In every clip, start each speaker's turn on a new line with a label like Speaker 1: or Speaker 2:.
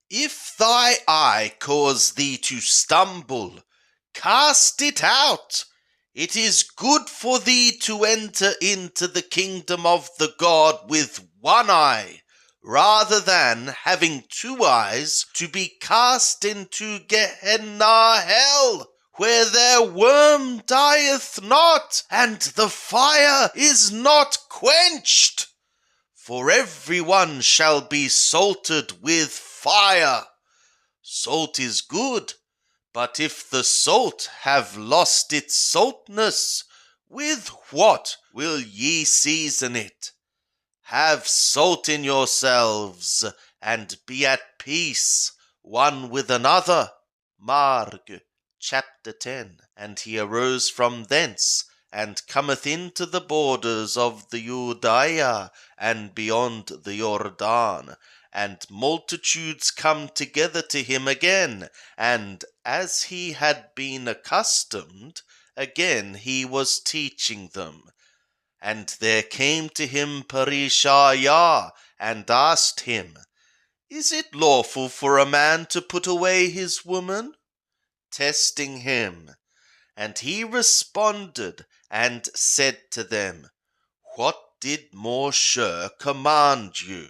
Speaker 1: If thy eye cause thee to stumble, cast it out. It is good for thee to enter into the kingdom of the God with one eye, rather than, having two eyes, to be cast into Gehenna hell, where their worm dieth not, and the fire is not quenched. For every one shall be salted with fire. Salt is good, but if the salt have lost its saltness, with what will ye season it? Have salt in yourselves, and be at peace one with another. Mark chapter 10. And he arose from thence, and cometh into the borders of the Judea, and beyond the Jordan. And multitudes come together to him again, and as he had been accustomed, again he was teaching them. And there came to him Parishaya, and asked him, Is it lawful for a man to put away his woman? Testing him. And he responded and said to them, What did Moshe command you?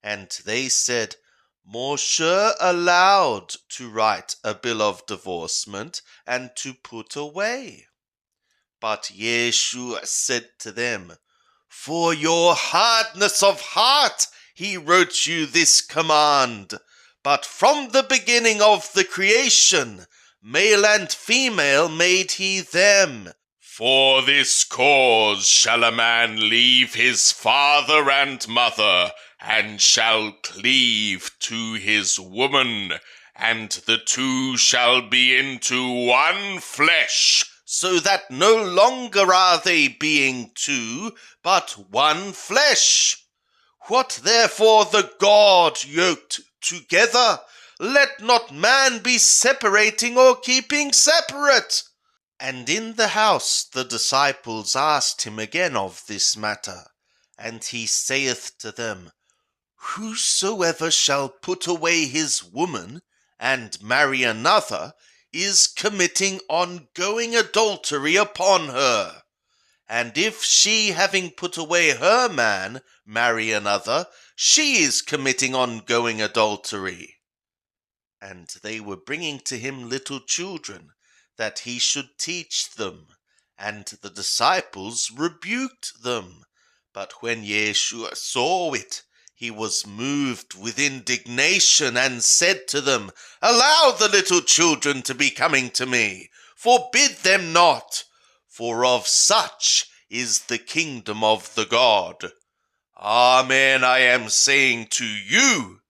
Speaker 1: And they said, Moshe allowed to write a bill of divorcement and to put away. But Yeshua said to them, For your hardness of heart he wrote you this command. But from the beginning of the creation, male and female made he them.
Speaker 2: For this cause shall a man leave his father and mother, and shall cleave to his woman, and the two shall be into one flesh.
Speaker 1: So that no longer are they being two, but one flesh. What therefore the God yoked together, let not man be separating or keeping separate. And in the house the disciples asked him again of this matter. And he saith to them, Whosoever shall put away his woman, and marry another, is committing ongoing adultery upon her. And if she, having put away her man, marry another, she is committing ongoing adultery. And they were bringing to him little children, that he should teach them. And the disciples rebuked them. But when Yeshua saw it, he was moved with indignation, and said to them, Allow the little children to be coming to me, forbid them not, for of such is the kingdom of the God. Amen, I am saying to you,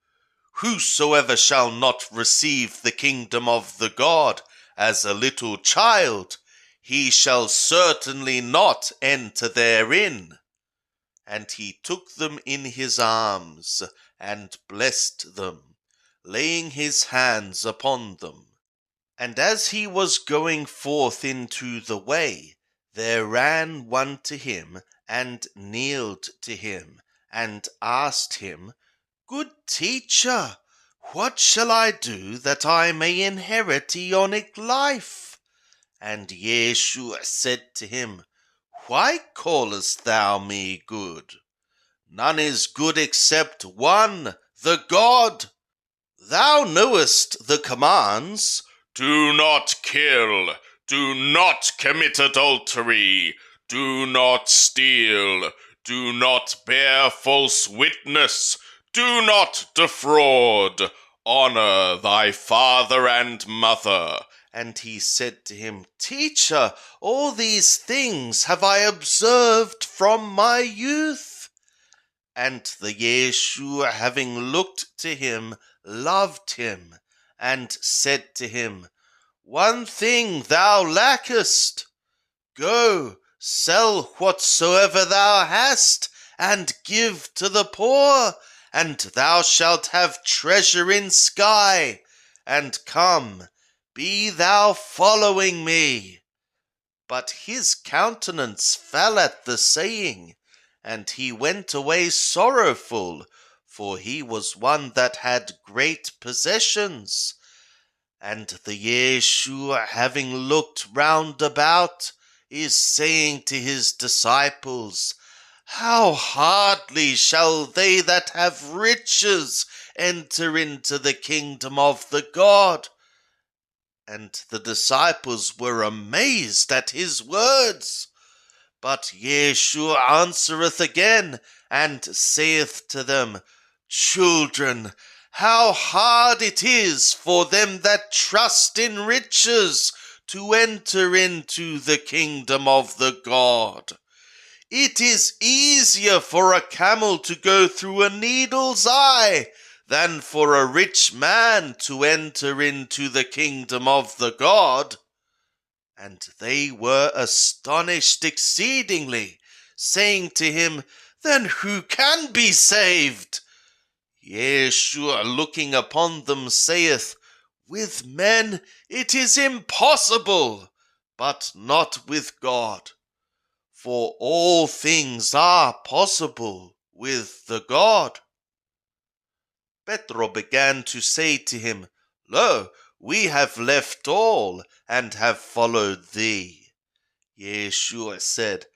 Speaker 1: whosoever shall not receive the kingdom of the God as a little child, he shall certainly not enter therein. And he took them in his arms, and blessed them, laying his hands upon them. And as he was going forth into the way, there ran one to him, and kneeled to him, and asked him, Good teacher, what shall I do that I may inherit Eonic life? And Yeshua said to him, Why callest thou me good? None is good except one, the God. Thou knowest the commands.
Speaker 2: Do not kill. Do not commit adultery. Do not steal. Do not bear false witness. Do not defraud. Honor thy father and mother.
Speaker 1: And he said to him, Teacher, all these things have I observed from my youth. And the Yeshua, having looked to him, loved him, and said to him, One thing thou lackest. Go, sell whatsoever thou hast, and give to the poor, and thou shalt have treasure in sky. And come, be thou following me. But his countenance fell at the saying, and he went away sorrowful, for he was one that had great possessions. And the Yeshua, having looked round about, is saying to his disciples, How hardly shall they that have riches enter into the kingdom of the God? And the disciples were amazed at his words. But Yeshua answereth again, and saith to them, Children, how hard it is for them that trust in riches to enter into the kingdom of the God. It is easier for a camel to go through a needle's eye than for a rich man to enter into the kingdom of the God. And they were astonished exceedingly, saying to him, Then who can be saved? Yeshua, looking upon them, saith, With men it is impossible, but not with God. For all things are possible with the God. Petro began to say to him, Lo, we have left all, and have followed thee. Yeshua said,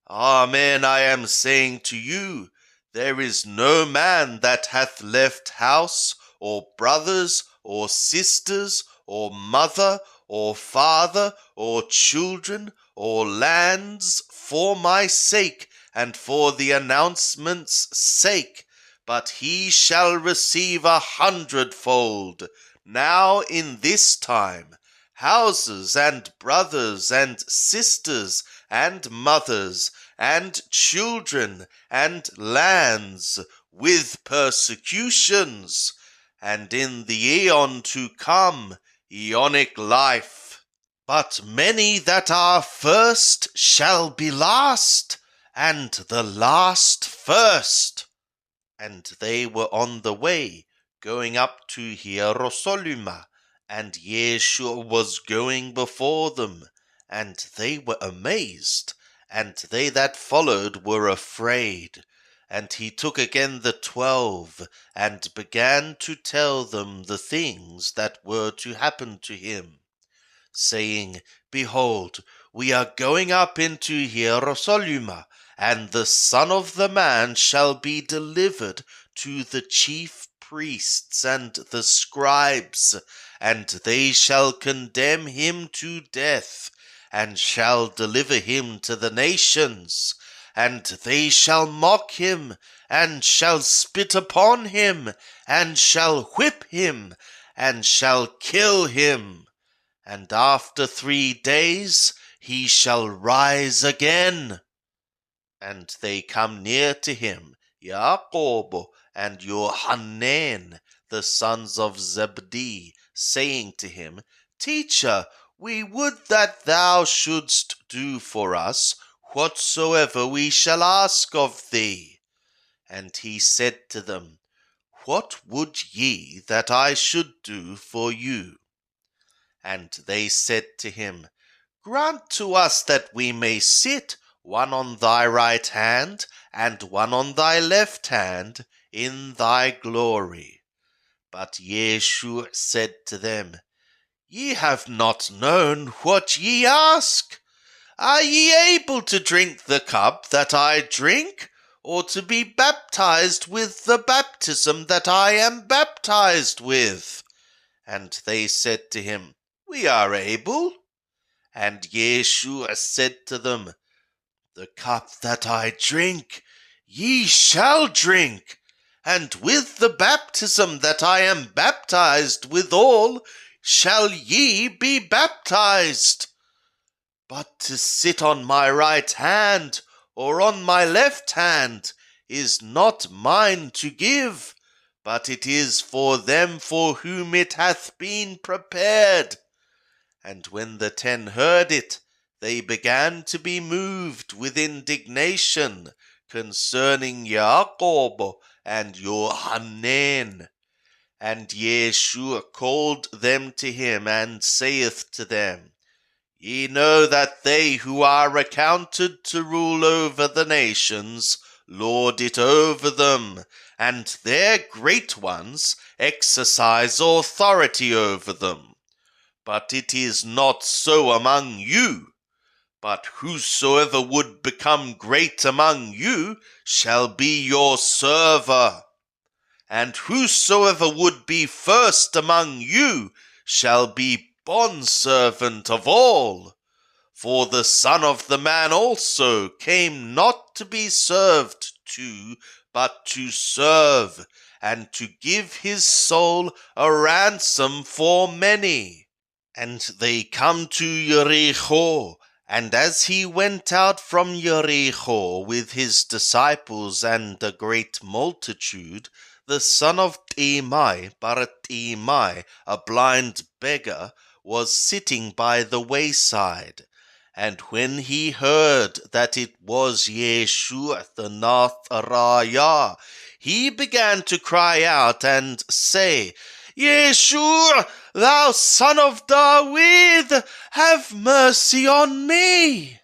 Speaker 1: Amen, I am saying to you, there is no man that hath left house, or brothers, or sisters, or mother, or father, or children, or lands, for my sake, and for the announcement's sake, but he shall receive 100-fold, now in this time, houses, and brothers, and sisters, and mothers, and children, and lands, with persecutions, and in the aeon to come, aeonic life. But many that are first shall be last, and the last first. And they were on the way, going up to Jerusalem, and Yeshua was going before them, and they were amazed, and they that followed were afraid. And he took again the 12, and began to tell them the things that were to happen to him, saying, Behold, we are going up into Jerusalem, and the Son of the Man shall be delivered to the chief priests and the scribes, and they shall condemn him to death, and shall deliver him to the nations, and they shall mock him, and shall spit upon him, and shall whip him, and shall kill him. And after 3 days he shall rise again. And they come near to him, Jacob and Johanan, the sons of Zebedee, saying to him, Teacher, we would that thou shouldst do for us whatsoever we shall ask of thee. And he said to them, What would ye that I should do for you? And they said to him, Grant to us that we may sit, one on thy right hand, and one on thy left hand, in thy glory. But Yeshua said to them, Ye have not known what ye ask. Are ye able to drink the cup that I drink, or to be baptized with the baptism that I am baptized with? And they said to him, We are able. And Yeshua said to them, The cup that I drink, ye shall drink, and with the baptism that I am baptized withal, shall ye be baptized. But to sit on my right hand, or on my left hand, is not mine to give, but it is for them for whom it hath been prepared. And when the 10 heard it, they began to be moved with indignation concerning Jacob and Johanan. And Yeshua called them to him, and saith to them, Ye know that they who are accounted to rule over the nations lord it over them, and their great ones exercise authority over them. But it is not so among you. But whosoever would become great among you shall be your server. And whosoever would be first among you shall be bondservant of all. For the Son of the Man also came not to be served to, but to serve, and to give his soul a ransom for many. And they come to Jericho, and as he went out from Jericho with his disciples and a great multitude, the son of Timai, Bartimai, a blind beggar, was sitting by the wayside. And when he heard that it was Yeshua the Nazarene, he began to cry out and say, Yeshua, thou son of David, have mercy on me.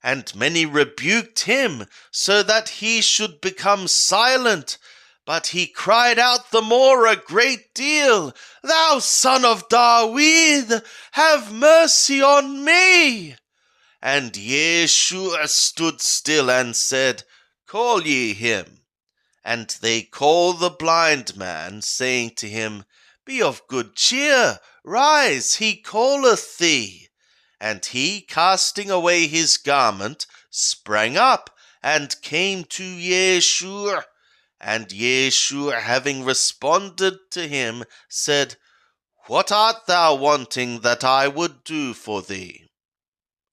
Speaker 1: And many rebuked him, so that he should become silent. But he cried out the more a great deal, Thou son of David, have mercy on me. And Yeshua stood still and said, Call ye him. And they called the blind man, saying to him, Be of good cheer, rise, he calleth thee. And he, casting away his garment, sprang up, and came to Yeshua. And Yeshua, having responded to him, said, What art thou wanting that I would do for thee?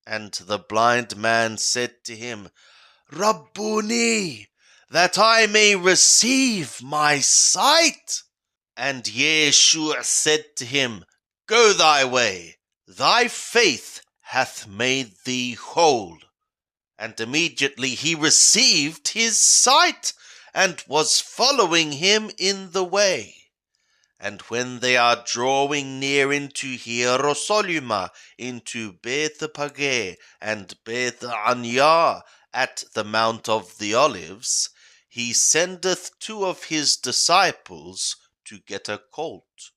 Speaker 1: And the blind man said to him, Rabboni, that I may receive my sight. And Yeshua said to him, Go thy way, thy faith hath made thee whole. And immediately he received his sight, and was following him in the way. And when they are drawing near into Hierosolima, into Bethphage and Bethania, at the Mount of the Olives, he sendeth two of his disciples to get a colt.